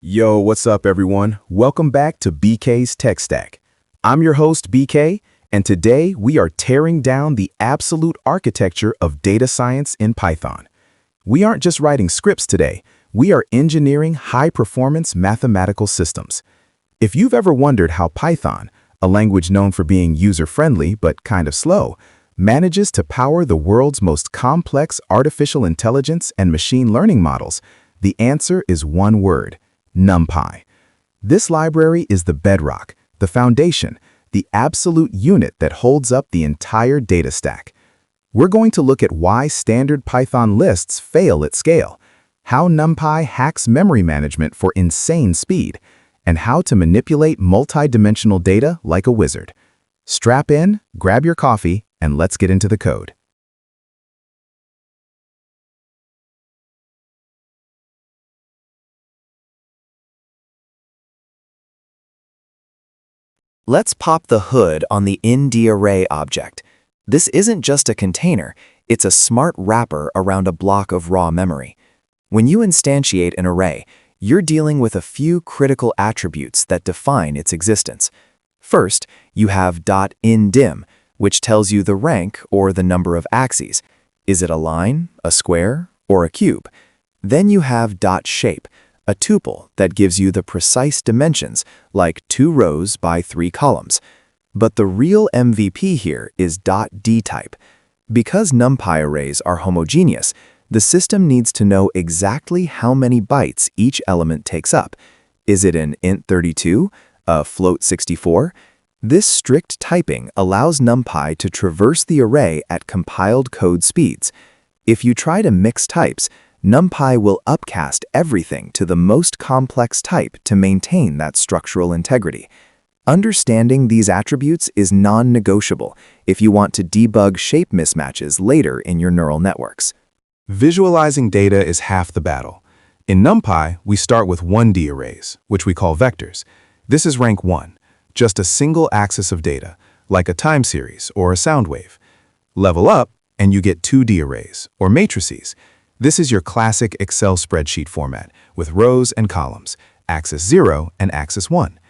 Yo, what's up everyone? Welcome back to BK's Tech Stack. I'm your host BK, and today we are tearing down the absolute architecture of data science in Python. We aren't just writing scripts today, we are engineering high-performance mathematical systems. If you've ever wondered how Python, a language known for being user-friendly but kind of slow, manages to power the world's most complex artificial intelligence and machine learning models, the answer is one word: NumPy. This library is the bedrock, the foundation, the absolute unit that holds up the entire data stack. We're going to look at why standard Python lists fail at scale, how NumPy hacks memory management for insane speed, and how to manipulate multi-dimensional data like a wizard. Strap in, grab your coffee, and let's get into the code. Let's pop the hood on the indi_array object. This isn't just a container, it's a smart wrapper around a block of raw memory. When you instantiate an array, you're dealing with a few critical attributes that define its existence. First, you have .indim, which tells you the rank or the number of axes. Is it a line, a square, or a cube? Then you have .shape, a tuple that gives you the precise dimensions, like 2 rows by 3 columns. But the real MVP here is .dtype. Because NumPy arrays are homogeneous, the system needs to know exactly how many bytes each element takes up. Is it an int32, a float 64? This strict typing allows NumPy to traverse the array at compiled code speeds. If you try to mix types, NumPy will upcast everything to the most complex type to maintain that structural integrity. Understanding these attributes is non-negotiable if you want to debug shape mismatches later in your neural networks. Visualizing data is half the battle. In NumPy, we start with 1D arrays, which we call vectors. This is rank 1, just a single axis of data, like a time series or a sound wave. Level up, and you get 2D arrays, or matrices. This is your classic Excel spreadsheet format, with rows and columns, axis 0 and axis 1.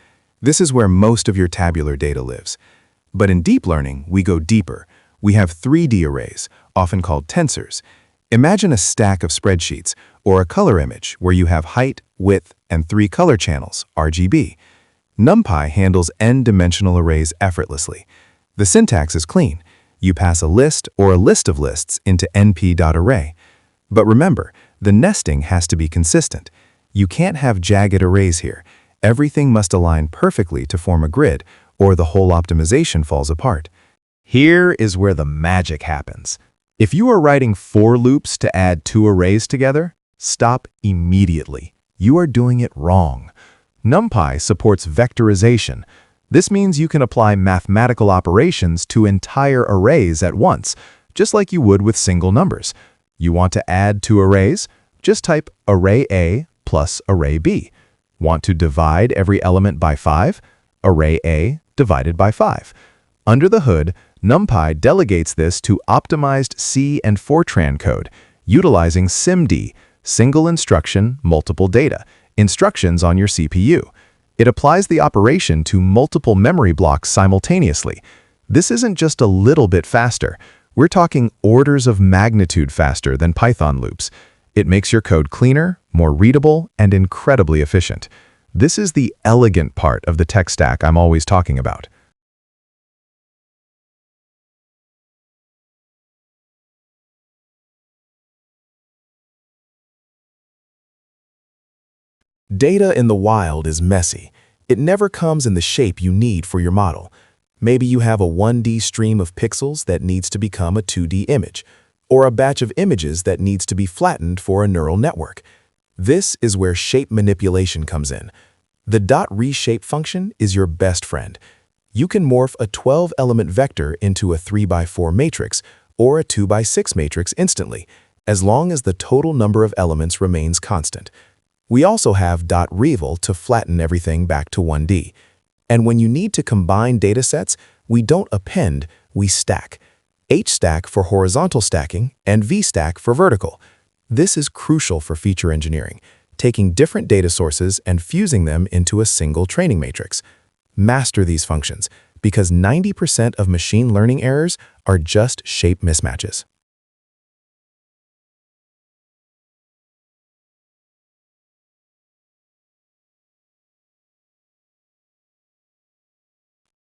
This is where most of your tabular data lives. But in deep learning, we go deeper. We have 3D arrays, often called tensors. Imagine a stack of spreadsheets, or a color image where you have height, width, and 3 color channels, RGB. NumPy handles n-dimensional arrays effortlessly. The syntax is clean. You pass a list or a list of lists into np.array. But remember, the nesting has to be consistent. You can't have jagged arrays here. Everything must align perfectly to form a grid, or the whole optimization falls apart. Here is where the magic happens. If you are writing for loops to add 2 arrays together, stop immediately. You are doing it wrong. NumPy supports vectorization. This means you can apply mathematical operations to entire arrays at once, just like you would with single numbers. You want to add 2 arrays? Just type array A plus array B. Want to divide every element by 5? Array A divided by 5. Under the hood, NumPy delegates this to optimized C and Fortran code, utilizing SIMD, single instruction, multiple data, instructions on your CPU. It applies the operation to multiple memory blocks simultaneously. This isn't just a little bit faster. We're talking orders of magnitude faster than Python loops. It makes your code cleaner, more readable, and incredibly efficient. This is the elegant part of the tech stack I'm always talking about. Data in the wild is messy. It never comes in the shape you need for your model. Maybe you have a 1D stream of pixels that needs to become a 2D image, or a batch of images that needs to be flattened for a neural network. This is where shape manipulation comes in. The .reshape function is your best friend. You can morph a 12-element vector into a 3x4 matrix or a 2x6 matrix instantly, as long as the total number of elements remains constant. We also have .reval to flatten everything back to 1D. And when you need to combine datasets, we don't append, we stack. HStack for horizontal stacking and VStack for vertical. This is crucial for feature engineering. taking different data sources and fusing them into a single training matrix. Master these functions, because 90% of machine learning errors are just shape mismatches.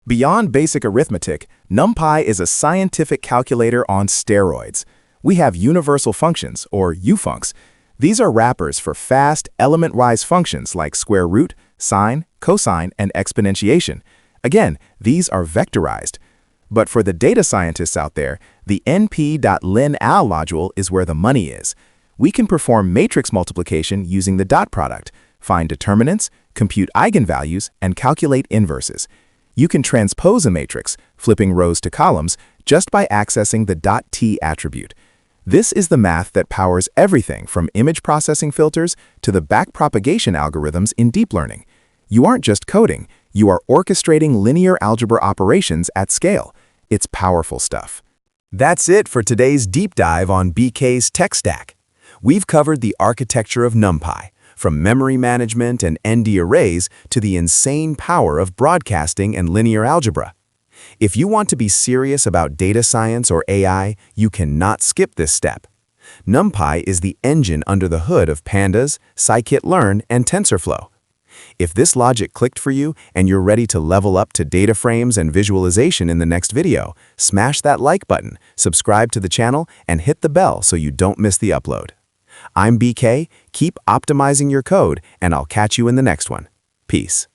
Beyond basic arithmetic, NumPy is a scientific calculator on steroids. We have universal functions, or UFuncs. These are wrappers for fast, element-wise functions like square root, sine, cosine, and exponentiation. Again, these are vectorized. But for the data scientists out there, the np.linal module is where the money is. We can perform matrix multiplication using the dot product, find determinants, compute eigenvalues, and calculate inverses. You can transpose a matrix, flipping rows to columns, just by accessing the .t attribute. This is the math that powers everything from image processing filters to the backpropagation algorithms in deep learning. You aren't just coding, you are orchestrating linear algebra operations at scale. It's powerful stuff. That's it for today's deep dive on BK'sTechStack. We've covered the architecture of NumPy, from memory management and ND arrays to the insane power of broadcasting and linear algebra. If you want to be serious about data science or AI, you cannot skip this step. NumPy is the engine under the hood of Pandas, scikit-learn, and TensorFlow. If this logic clicked for you and you're ready to level up to data frames and visualization in the next video, smash that like button, subscribe to the channel, and hit the bell so you don't miss the upload. I'm BK, keep optimizing your code, and I'll catch you in the next one. Peace.